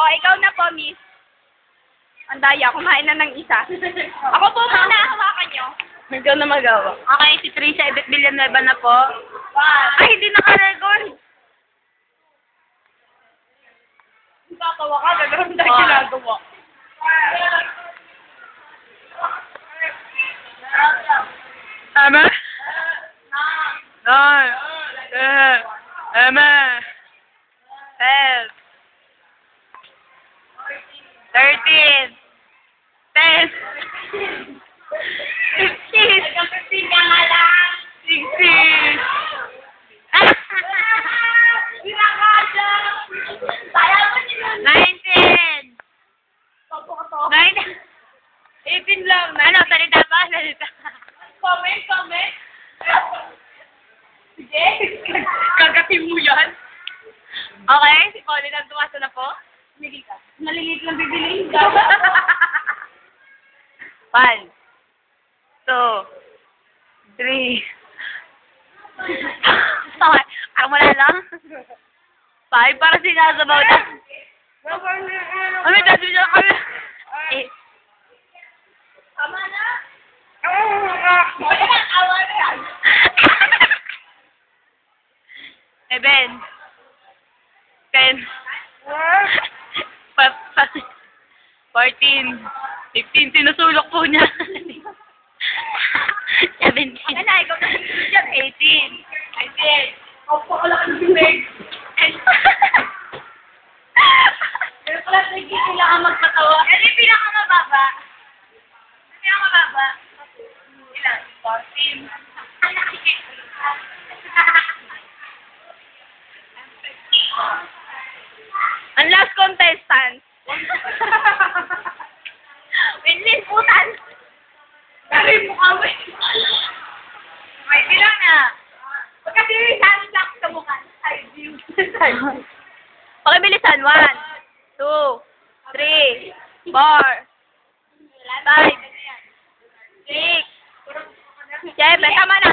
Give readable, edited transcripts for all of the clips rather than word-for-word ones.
Oh, ikaw na po, miss. Ang daya, kumain na ng isa. Ako po muna, hawakan nyo. Ikaw na magawa. Okay, si Trisha Edith Villanueva na po. Ay, hindi naka-record. Tatawa ka, gagawin tayo ginagawa. Ama? Nine. Ama. 10. 13. 10. 15. 15 ka nga lang. 16. Sayang mo nila. 19. 18 lang. Ano, salita pa? Salita. Comment. Sige. Kagatin mo yan. Okay, si Pauline ang tumasa na po. Migil ka. Maliliit lang bibiliin ka. 1, 2, 3. Okay, ang wala lang. 5 para sinasabaw na. Ano, dati niya kami. Eh, tama na. Awa na yan. 7. 10. 14. 15. Sinusulok po niya. 17. Ano na, ikaw na dyan. 18. 19. Opo, wala kang bilig. Pero pala, sige, kailangan magpatawa. Ano yung pinakamababa? Ilan? 14. Ang last contestant. Winlin putan. Dari mo kami. May bilang na. Pagkatirisan lang sa mukha. Side view. Pakibilisan. 1, 2, 3, 4, 5, 6, 7.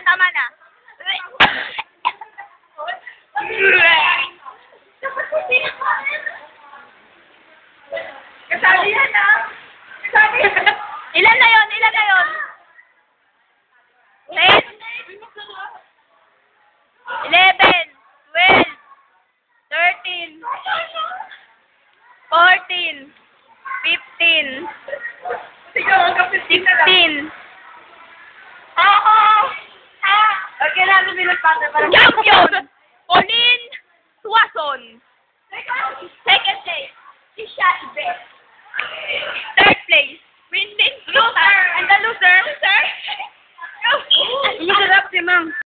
Tama na. Kasali yan na.